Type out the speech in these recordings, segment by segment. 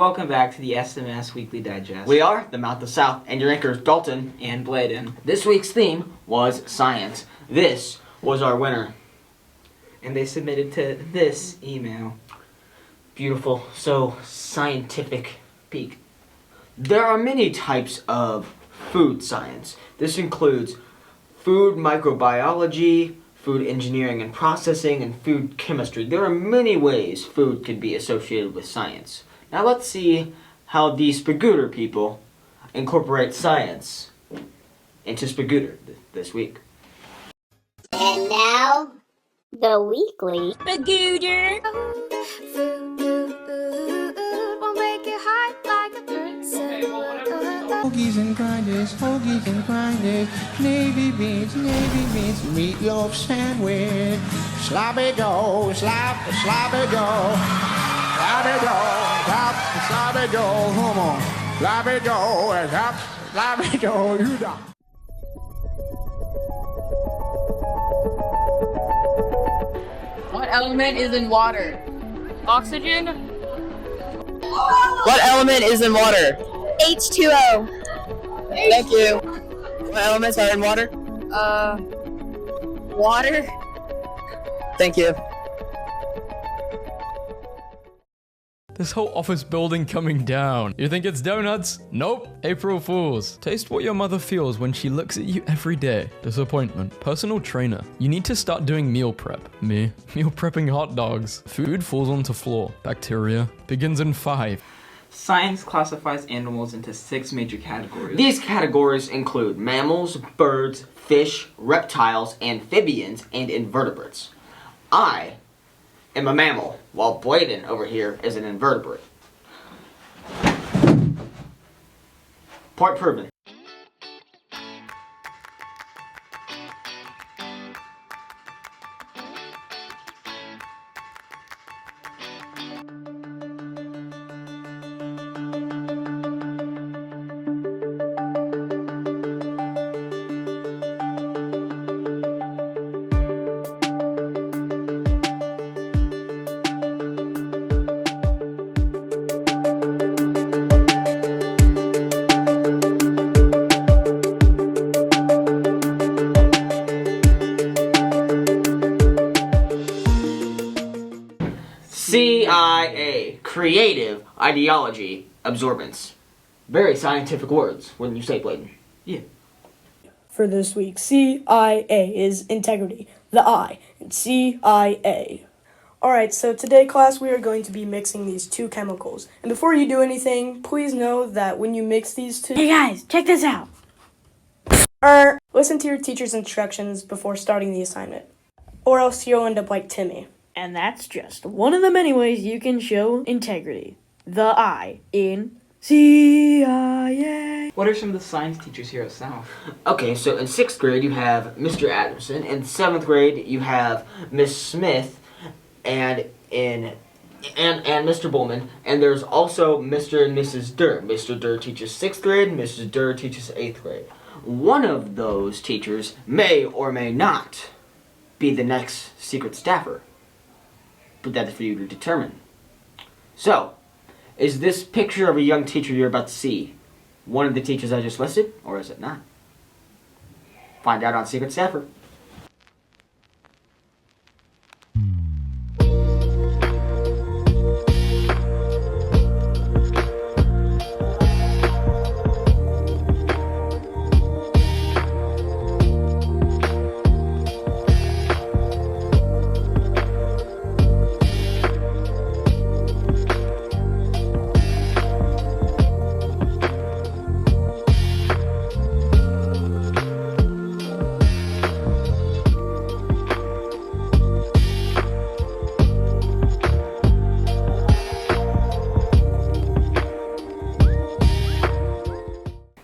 Welcome back to the SMS Weekly Digest. We are the Mouth of South, and your anchors Dalton and Bladen. This week's theme was science. This was our winner. And they submitted to this email. Beautiful, so scientific peak. There are many types of food science. This includes food microbiology, food engineering and processing, and food chemistry. There are many ways food can be associated with science. Now let's see how the Spagooter people incorporate science into Spagooter this week. And now, the weekly Spagooter. Hoagies and grinders, navy beans, meatloaf sandwich, sloppy joe, sloppy joe, sloppy joe, come on, sloppy joe, you know. What element is in water? Oxygen? What element is in water? H2O. Thank you. What elements are in water? Water? Thank you. This whole office building coming down. You think it's donuts? Nope. April Fools. Taste what your mother feels when she looks at you every day. Disappointment. Personal trainer. You need to start doing meal prep. Me. Meal prepping hot dogs. Food falls onto floor. Bacteria. Begins in 5. Science classifies animals into 6 major categories. These categories include mammals, birds, fish, reptiles, amphibians, and invertebrates. I am a mammal, while Bladen over here is an invertebrate. Point proven. CIA, creative ideology absorbance. Very scientific words, wouldn't you say, Bladen? Yeah. For this week, CIA is integrity, the I in CIA. Alright, so today, class, we are going to be mixing these two chemicals. And before you do anything, please know that when you mix these two... Hey guys, check this out. Listen to your teacher's instructions before starting the assignment. Or else you'll end up like Timmy. And that's just one of the many ways you can show integrity. The I in CIA. What are some of the science teachers here at South? Okay, so in 6th grade you have Mr. Adamson. In 7th grade you have Miss Smith, and Mr. Bullman. And there's also Mr. and Mrs. Durr. Mr. Durr teaches 6th grade, and Mrs. Durr teaches 8th grade. One of those teachers may or may not be the next secret staffer. But that is for you to determine. So, is this picture of a young teacher you're about to see one of the teachers I just listed, or is it not? Find out on Secret Staffer.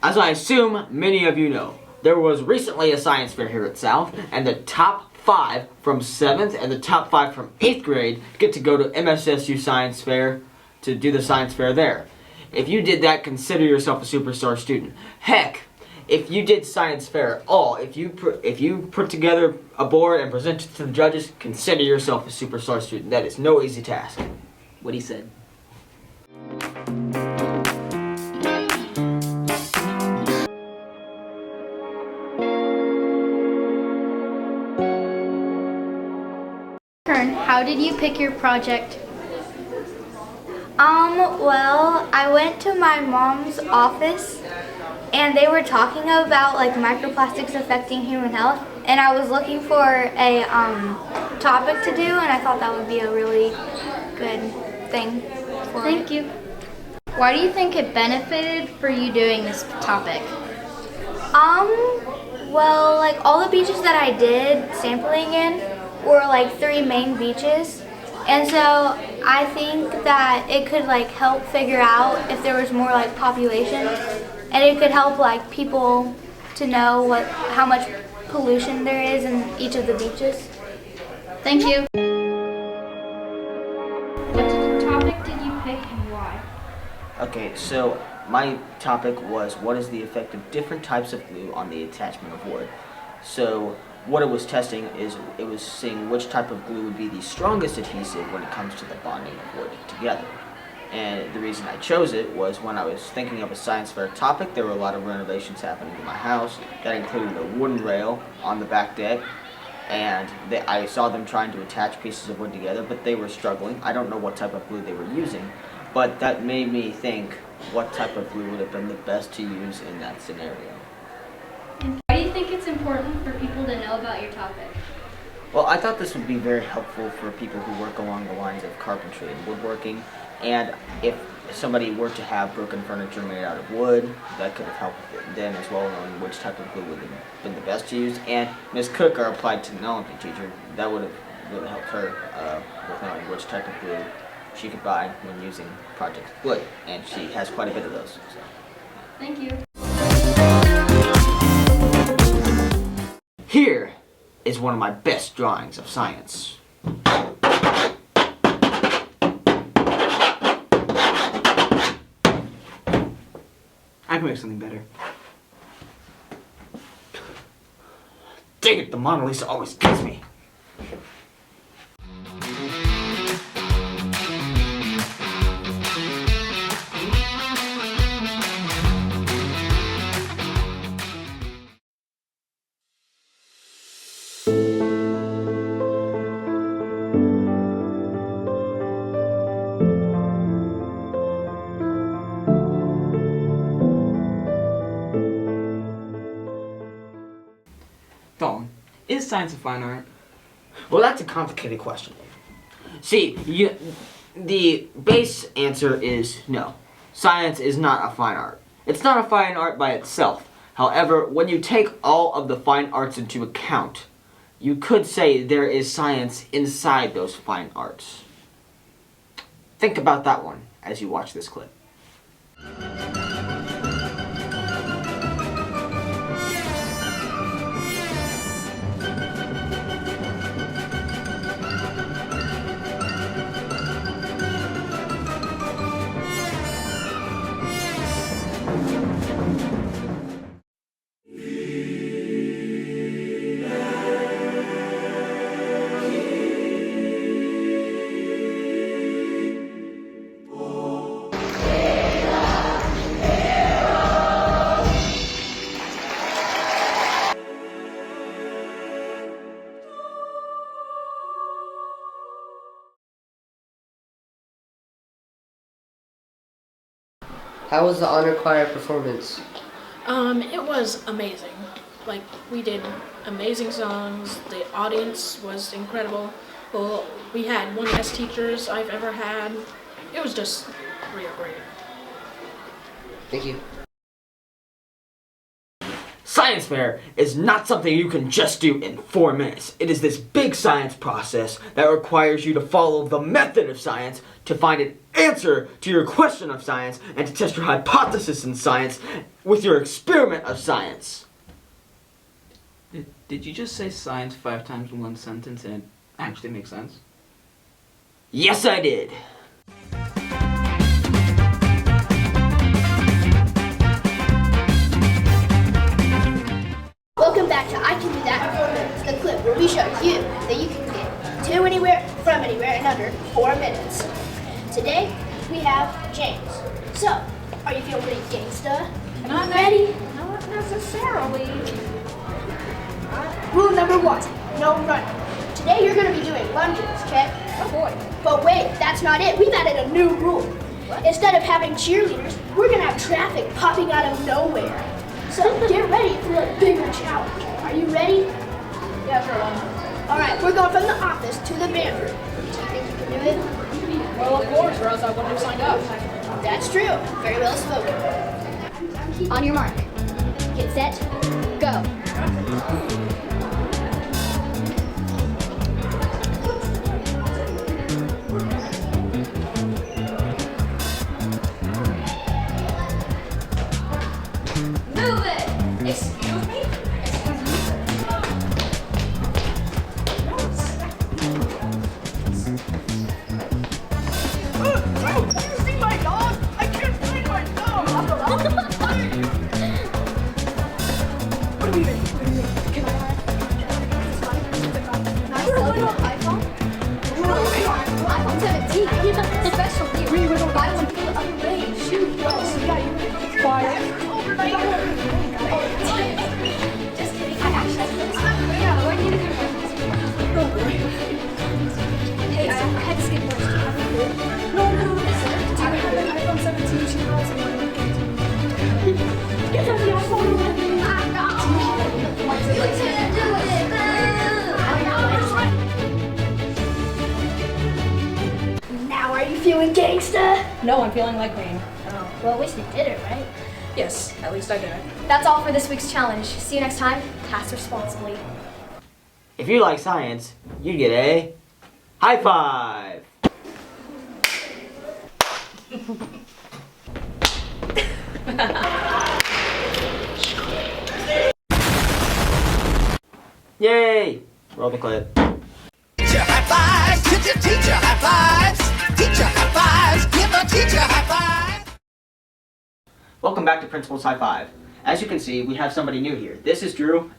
As I assume many of you know, there was recently a science fair here at South, and the top 5 from 7th and the top 5 from 8th grade get to go to MSSU Science Fair to do the science fair there. If you did that, consider yourself a superstar student. Heck, if you did science fair at all, if you put together a board and present it to the judges, consider yourself a superstar student. That is no easy task. What he said. How did you pick your project? Well, I went to my mom's office and they were talking about like microplastics affecting human health, and I was looking for a topic to do, and I thought that would be a really good thing for Thank you. Why do you think it benefited for you doing this topic? Well, like all the beaches that I did sampling in were like 3 main beaches. And so I think that it could like help figure out if there was more like population, and it could help like people to know how much pollution there is in each of the beaches. Thank you. What topic did you pick and why? Okay, so my topic was what is the effect of different types of glue on the attachment of wood. So what it was testing is it was seeing which type of glue would be the strongest adhesive when it comes to the bonding of wood together. And the reason I chose it was when I was thinking of a science fair topic, there were a lot of renovations happening in my house that included a wooden rail on the back deck, and I saw them trying to attach pieces of wood together, but they were struggling. I don't know what type of glue they were using, but that made me think what type of glue would have been the best to use in that scenario. Why do you think it's important for people to know about your topic? Well, I thought this would be very helpful for people who work along the lines of carpentry and woodworking, and if somebody were to have broken furniture made out of wood, that could have helped them as well, knowing which type of glue would have been the best to use. And Ms. Cook, our applied technology teacher, that would have really helped her with knowing which type of glue she could buy when using project wood, and she has quite a bit of those. So. Thank you. Here is one of my best drawings of science. I can make something better. Dang it, the Mona Lisa always gets me. Dalton, is science a fine art? Well, that's a complicated question. See, the base answer is no. Science is not a fine art. It's not a fine art by itself. However, when you take all of the fine arts into account, you could say there is science inside those fine arts. Think about that one as you watch this clip. How was the honor choir performance? It was amazing. Like, we did amazing songs. The audience was incredible. Well, we had one of the best teachers I've ever had. It was just real great. Thank you. Science fair is not something you can just do in 4 minutes. It is this big science process that requires you to follow the method of science to find an answer to your question of science and to test your hypothesis in science with your experiment of science. Did you just say science 5 times in one sentence and it actually makes sense? Yes, I did. Welcome back to I Can Do That in 4 Minutes, the clip where we show you that you can get to anywhere, from anywhere in under 4 minutes. Today, we have James. So, are you feeling pretty gangsta? Not Ready? Not necessarily. Rule number 1, no running. Today you're going to be doing lunges, okay? Oh boy. But wait, that's not it. We've added a new rule. Instead of having cheerleaders, we're going to have traffic popping out of nowhere. So get ready for a bigger challenge. Are you ready? Yeah, sure. All right, we're going from the office to the band room. Do you think you can do it? Well, of course, or else I wouldn't have signed up. That's true. Very well spoken. On your mark. Get set. Go. Move it! Excuse me? Excuse me, sir. iPhone 17. Special deal. Buy one for the other way. Shoot. Just kidding. I actually where do you go? Hey, I had to skip lunch. Do you have any food? No. Do you have an iPhone 17? She calls me. Get on the iPhone 11. I'm not. You can't do it. Now, are you feeling gangsta? No, I'm feeling like me. Oh, well, at least you did it, right? Yes, at least I did it. That's all for this week's challenge. See you next time. Pass responsibly. If you like science, you get a high five. Yay! Roll the clip. Teacher high fives, give your teacher high fives. Teacher high fives, give a teacher high five. Welcome back to Principal's High Five. As you can see, we have somebody new here. This is Drew.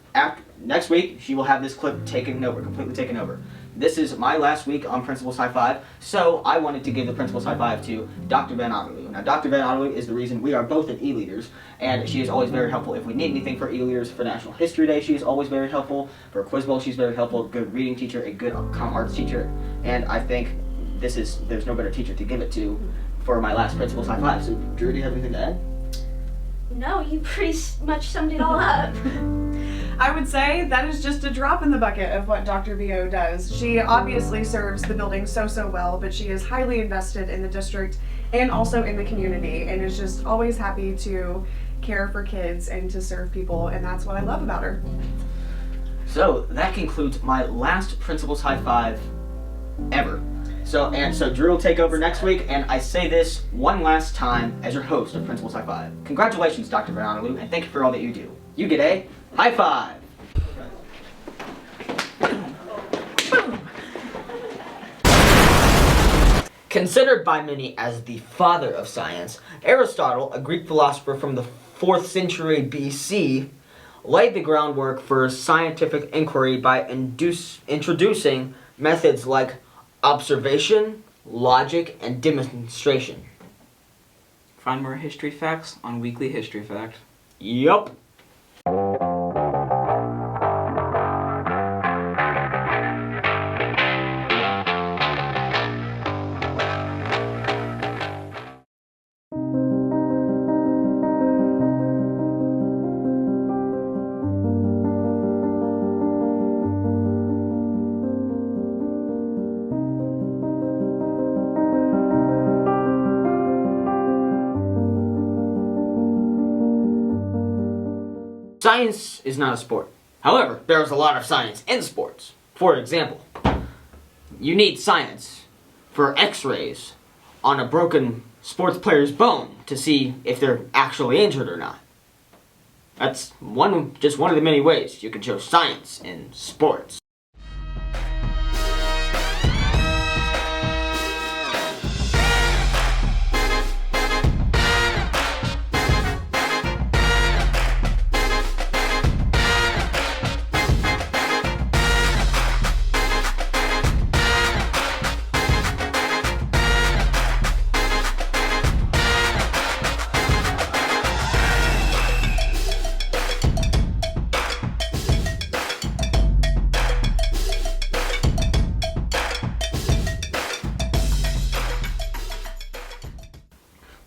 Next week, she will have this clip completely taken over. This is my last week on Principal's High Five, so I wanted to give the Principal's High Five to Dr. Van Otterloo. Now, Dr. Van Otterloo is the reason we are both at E-Leaders, and she is always very helpful. If we need anything for E-Leaders for National History Day, she is always very helpful. For Quiz Bowl, she's very helpful. Good reading teacher, a good comm arts teacher, and I think there's no better teacher to give it to for my last Principal's High Five. So, Drew, do you have anything to add? No, you pretty much summed it all up. I would say that is just a drop in the bucket of what Dr. VO does. She obviously serves the building so well, but she is highly invested in the district and also in the community, and is just always happy to care for kids and to serve people, and that's what I love about her. So that concludes my last Principal's High Five ever. So Drew will take over next week, and I say this one last time as your host of Principal's High Five. Congratulations, Dr. Van Otterloo, and thank you for all that you do. You get a high five. Considered by many as the father of science, Aristotle, a Greek philosopher from the 4th century BC, laid the groundwork for scientific inquiry by introducing methods like observation, logic, and demonstration. Find more history facts on Weekly History Fact. Yup. Science is not a sport. However, there is a lot of science in sports. For example, you need science for x-rays on a broken sports player's bone to see if they're actually injured or not. That's just one of the many ways you can show science in sports.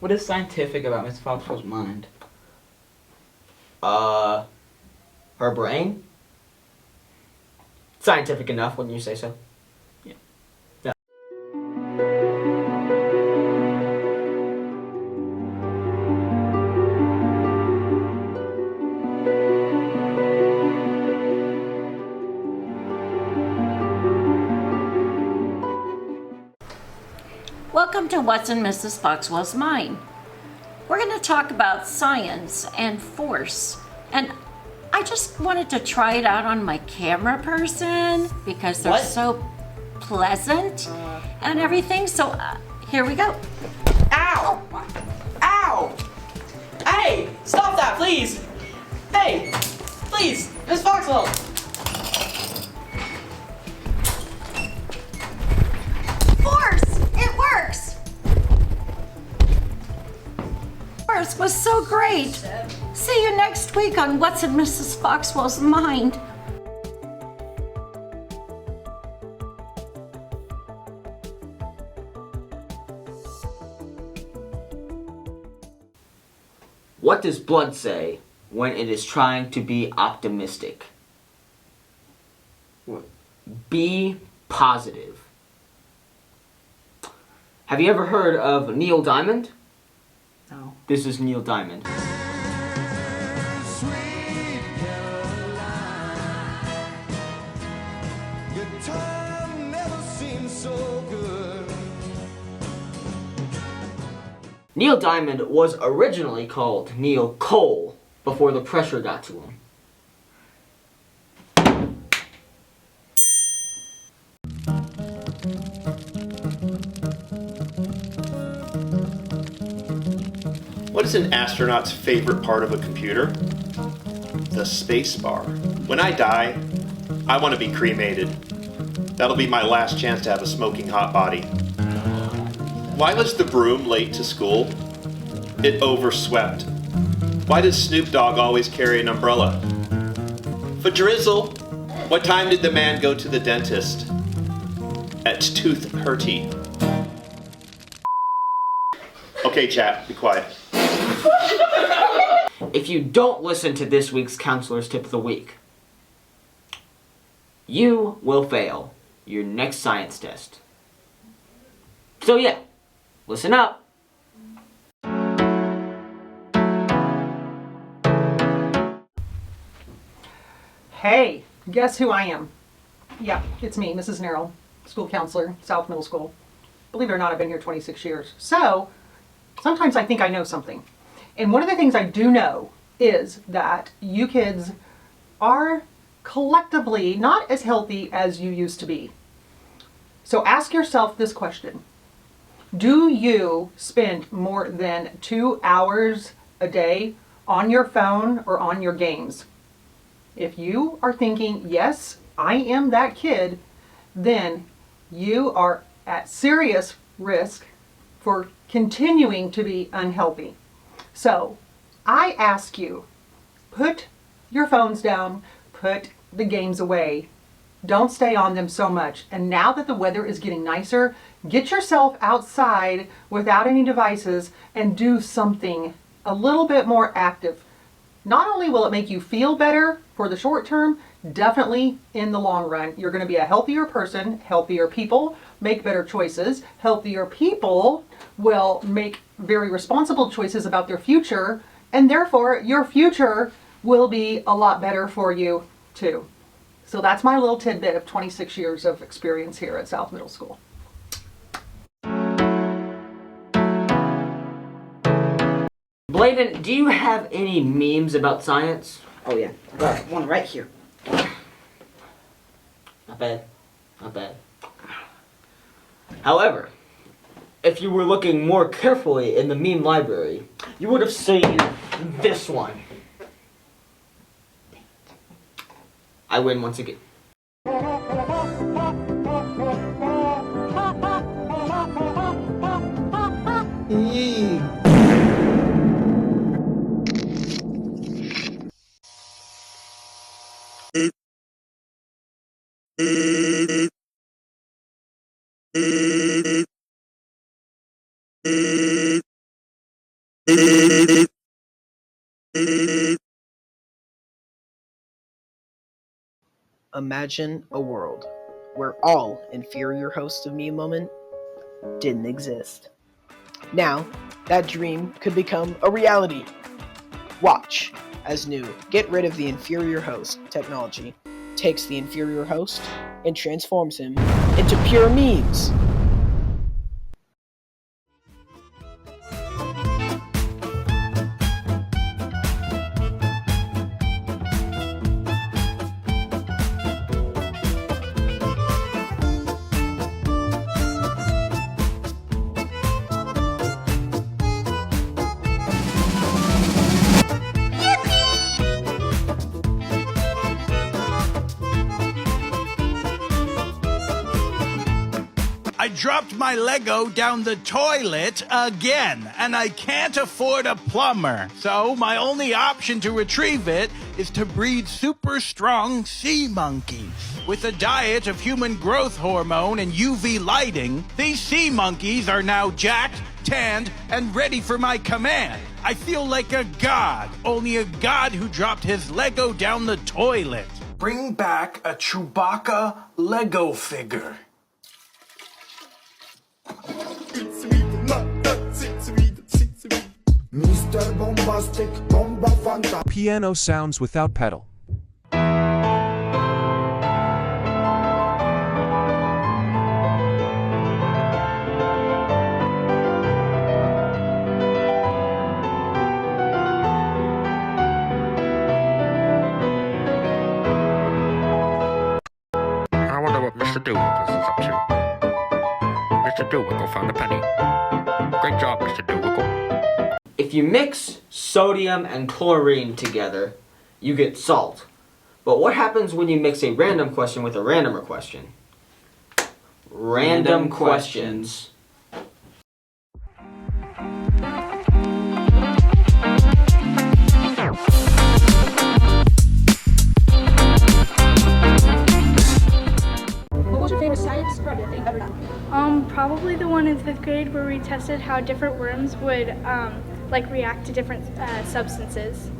What is scientific about Miss Foxwell's mind? Her brain? Scientific enough, wouldn't you say so? Yeah. Yeah. Welcome to What's in Mrs. Foxwell's Mind. We're going to talk about science and force. And I just wanted to try it out on my camera person because they're so pleasant and everything. So here we go. Ow! Ow! Hey! Stop that, please! Hey! Please! Miss Foxwell! Force! It works! Force was so great. See you next week on What's in Mrs. Foxwell's Mind. What does blood say when it is trying to be optimistic? Be positive. Have you ever heard of Neil Diamond? No. This is Neil Diamond. Neil Diamond was originally called Neil Cole before the pressure got to him. What is an astronaut's favorite part of a computer? The space bar. When I die, I want to be cremated. That'll be my last chance to have a smoking hot body. Why was the broom late to school? It overswept. Why does Snoop Dogg always carry an umbrella? For drizzle. What time did the man go to the dentist? At tooth hurty. Okay, chat, be quiet. If you don't listen to this week's Counselor's Tip of the Week, you will fail your next science test. So yeah, listen up. Hey, guess who I am? Yeah, it's me, Mrs. Nerrill, school counselor, South Middle School. Believe it or not, I've been here 26 years. So, sometimes I think I know something. And one of the things I do know is that you kids are collectively not as healthy as you used to be. So ask yourself this question. Do you spend more than 2 hours a day on your phone or on your games? If you are thinking, yes, I am that kid, then you are at serious risk for continuing to be unhealthy. So I ask you, put your phones down, put the games away. Don't stay on them so much. And now that the weather is getting nicer, get yourself outside without any devices and do something a little bit more active. Not only will it make you feel better for the short term, definitely in the long run, you're going to be a healthier person. Healthier people make better choices. Healthier people will make very responsible choices about their future, and therefore your future will be a lot better for you too. So that's my little tidbit of 26 years of experience here at South Middle School. Bladen, do you have any memes about science? Oh yeah, I got one right here. Not bad. Not bad. However, if you were looking more carefully in the meme library, you would have seen this one. I win once again. Imagine a world where all inferior hosts of Me Moment didn't exist. Now, that dream could become a reality. Watch as new Get Rid of the Inferior Host technology takes the inferior host and transforms him into pure memes. I dropped my Lego down the toilet again, and I can't afford a plumber. So my only option to retrieve it is to breed super strong sea monkeys. With a diet of human growth hormone and UV lighting, these sea monkeys are now jacked, tanned, and ready for my command. I feel like a god, only a god who dropped his Lego down the toilet. Bring back a Chewbacca Lego figure. Mr. Bombastic, Bomba Fanta. Piano sounds without pedal. I wonder what Mr. Doolittle's is up to. Mr. Doolittle found a penny. Great job, Mr. Doolittle. If you mix sodium and chlorine together, you get salt. But what happens when you mix a random question with a randomer question? Random questions. What was your favorite science project that you've ever done? Probably the one in 5th grade where we tested how different worms would like react to different substances.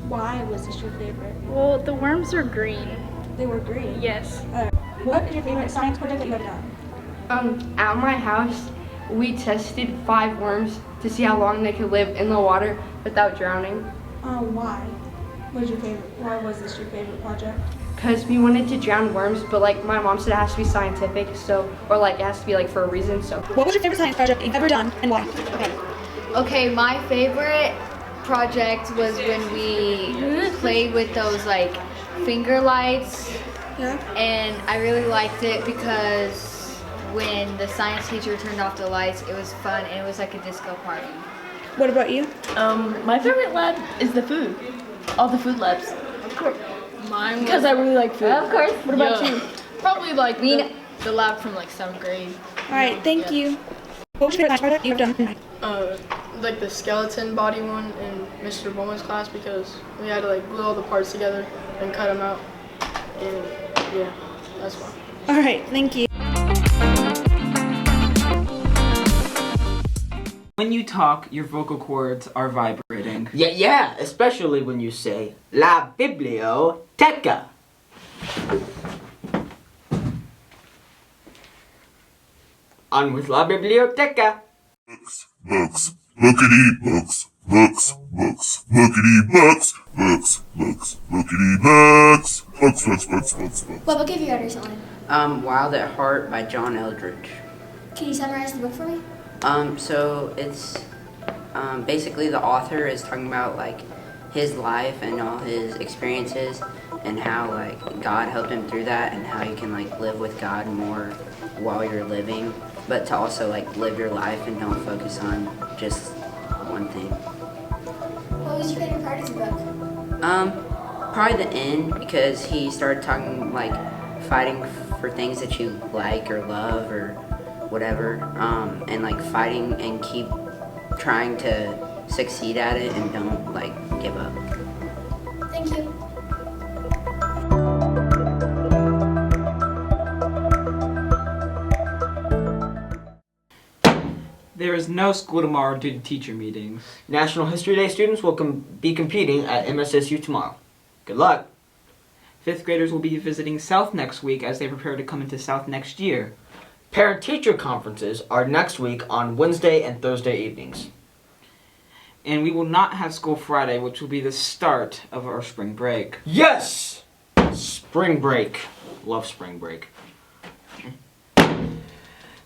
Why was this your favorite? Well, the worms are green. They were green? Yes. What is your favorite science project that you have done? At my house, we tested 5 worms to see how long they could live in the water without drowning. Why? Why was this your favorite project? Because we wanted to drown worms, but like my mom said it has to be scientific, so, or like it has to be like for a reason, so. What was your favorite science project you've ever done and why? Okay, my favorite project was when we played with those like finger lights. Yeah. And I really liked it because when the science teacher turned off the lights, it was fun and it was like a disco party. What about you? My favorite lab is the food. All the food labs. Of course. Mine Because I really like food. Of course. What about Yeah. you? Probably like the lab from like 7th grade. Alright, thank you. What was your favorite science project you've done? Like the skeleton body one in Mr. Bowman's class because we had to like glue all the parts together and cut them out. And yeah, that's fun. Alright, thank you. When you talk, your vocal cords are vibrating. Yeah, especially when you say La Biblioteca. On with La Biblioteca. Books, bookity books, books, books, bookity books, books, books, bookity books, books, books, books, books, books. What book have you read recently? Wild at Heart by John Eldridge. Can you summarize the book for me? So it's basically the author is talking about like his life and all his experiences and how like God helped him through that and how you can like live with God more while you're living, but to also like live your life and don't focus on just one thing. What was your favorite part of the book? Probably the end because he started talking like fighting for things that you like or love or whatever, and like fighting and keep trying to succeed at it and don't like give up. Thank you. There is no school tomorrow due to teacher meetings. National History Day students will be competing at MSSU tomorrow. Good luck. 5th graders will be visiting South next week as they prepare to come into South next year. Parent-teacher conferences are next week on Wednesday and Thursday evenings. And we will not have school Friday, which will be the start of our spring break. Yes! Spring break. Love spring break.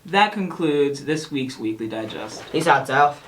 That concludes this week's Weekly Digest. Peace out, South.